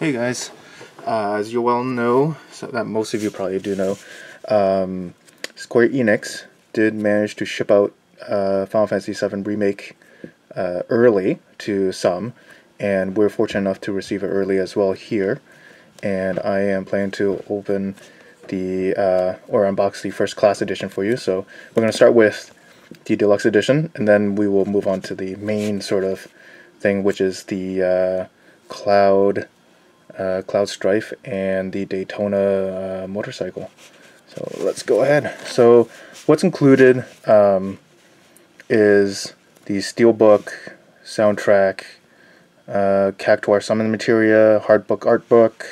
Hey guys, as you well know, so that most of you probably do know, Square Enix did manage to ship out Final Fantasy VII Remake early to some, and we're fortunate enough to receive it early as well here. And I am planning to open the or unbox the first class edition for you. So we're going to start with the deluxe edition, and then we will move on to the main sort of thing, which is the Cloud Strife and the Daytona motorcycle. So let's go ahead. So what's included is the Steelbook, soundtrack, Cactuar summon materia, Hardcover Artbook.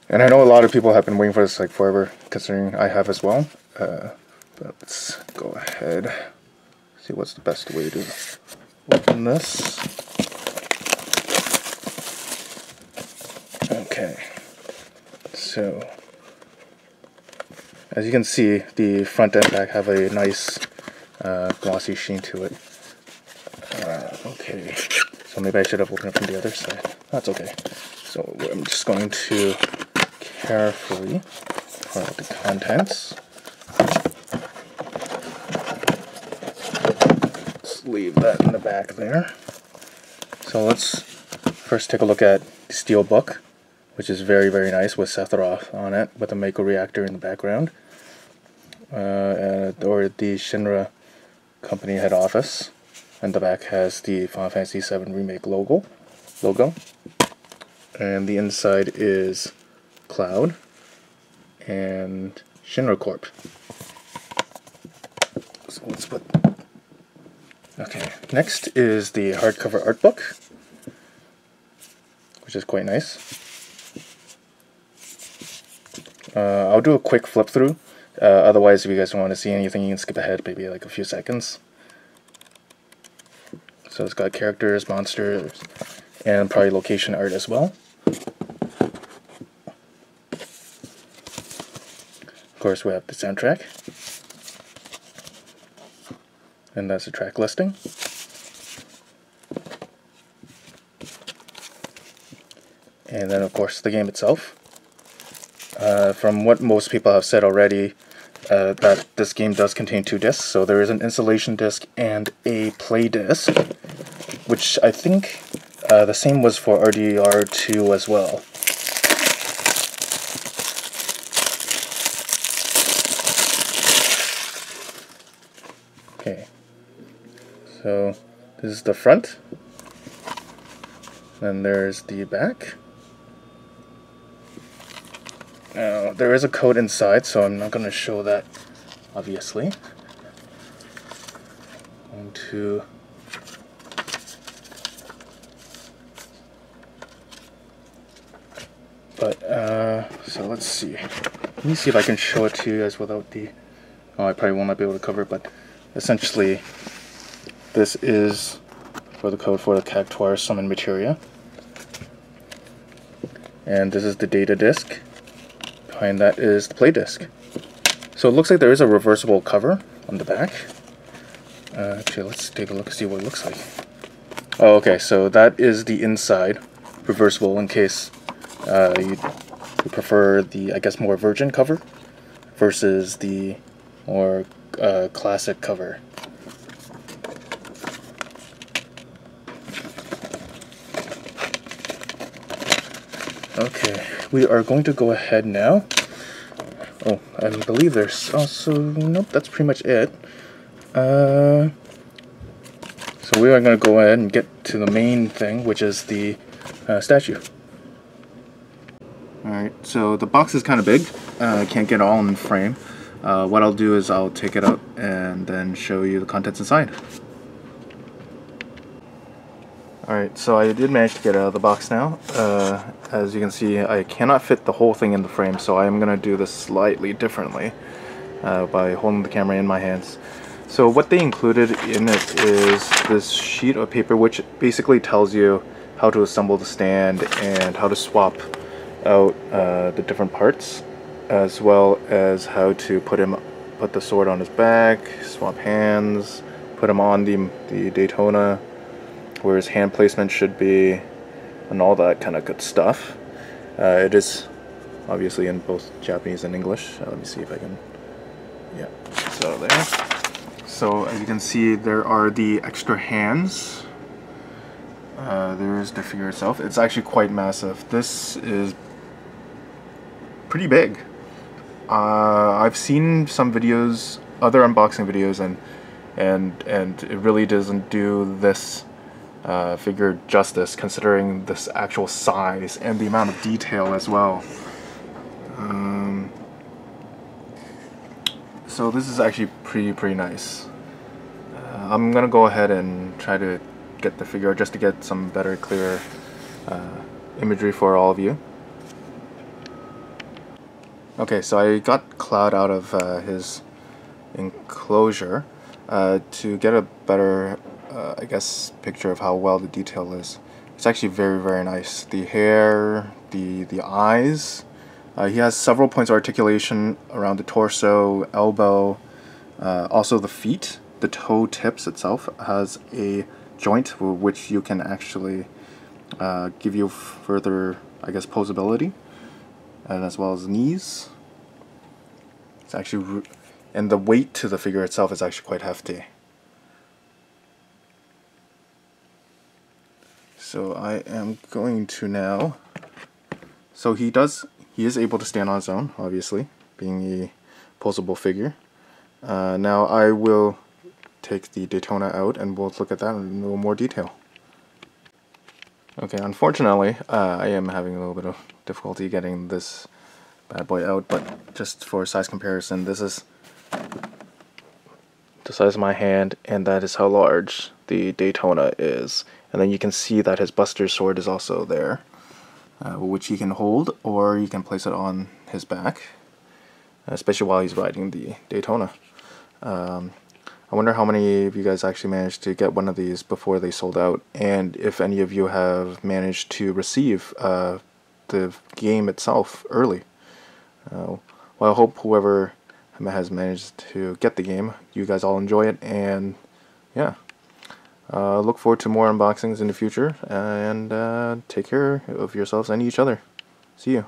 And I know a lot of people have been waiting for this like forever, considering I have as well. But let's go ahead. See what's the best way to open this. Okay, so as you can see, the front and back have a nice glossy sheen to it. Okay, so maybe I should have opened it from the other side. That's okay. So I'm just going to carefully pour out the contents. Let's leave that in the back there. So let's first take a look at the Steelbook, which is very, very nice with Sephiroth on it, with a Mako reactor in the background. Or the Shinra company head office. And the back has the Final Fantasy VII Remake logo. And the inside is Cloud and Shinra Corp. So let's put... Okay, next is the hardcover art book, which is quite nice. I'll do a quick flip through. Otherwise, if you guys don't want to see anything, you can skip ahead maybe like a few seconds. So it's got characters, monsters, and probably location art as well. Of course, we have the soundtrack. And that's the track listing. And then, of course, the game itself. From what most people have said already, that this game does contain 2 discs. So there is an installation disc and a play disc, which I think the same was for RDR2 as well. Okay, so this is the front, then there's the back. Now, there is a code inside, so I'm not going to show that, obviously. So let's see. Let me see if I can show it to you guys without the... Oh, I probably will not be able to cover it, but essentially, this is for the code for the Cactuar summon materia. And this is the data disk. Behind that is the play disc. So it looks like there is a reversible cover on the back. Actually, let's take a look and see what it looks like. Oh, okay, so that is the inside, reversible, in case you prefer the, I guess, more virgin cover versus the more classic cover. Okay, we are going to go ahead now. Oh, I believe there's also... Nope, that's pretty much it. So we are going to go ahead and get to the main thing, which is the statue. Alright, so the box is kind of big. I can't get it all in the frame. What I'll do is I'll take it out and then show you the contents inside. Alright, so I did manage to get it out of the box now. As you can see, I cannot fit the whole thing in the frame, so I am going to do this slightly differently by holding the camera in my hands. So what they included in it is this sheet of paper, which basically tells you how to assemble the stand and how to swap out the different parts, as well as how to put the sword on his back, swap hands, put him on the Daytona, where his hand placement should be, and all that kind of good stuff. It is obviously in both Japanese and English. Let me see if I can, yeah, so there. So as you can see, there are the extra hands. There's the figure itself. It's actually quite massive. This is pretty big. I've seen some videos, other unboxing videos, and it really doesn't do this figure justice, considering this actual size and the amount of detail as well. So this is actually pretty nice. I'm gonna go ahead and try to get the figure just to get some better, clearer imagery for all of you. Okay, so I got Cloud out of his enclosure to get a better, I guess, picture of how well the detail is. It's actually very nice. The hair, the eyes. He has several points of articulation around the torso, elbow, also the feet. The toe tips itself has a joint which you can actually give you further, I guess, posability, and as well as knees. It's actually, and the weight to the figure itself is actually quite hefty. So I am going to now, so he is able to stand on his own, obviously, being a posable figure. Now I will take the Daytona out and we'll look at that in a little more detail. Okay, unfortunately, I am having a little bit of difficulty getting this bad boy out, but just for size comparison, this is the size of my hand, and that is how large the Daytona is. And then you can see that his Buster Sword is also there, which he can hold, or you can place it on his back, especially while he's riding the Daytona. I wonder how many of you guys actually managed to get one of these before they sold out, and if any of you have managed to receive the game itself early. Well, I hope whoever has managed to get the game, you guys all enjoy it, and yeah. Look forward to more unboxings in the future, and take care of yourselves and each other. See you.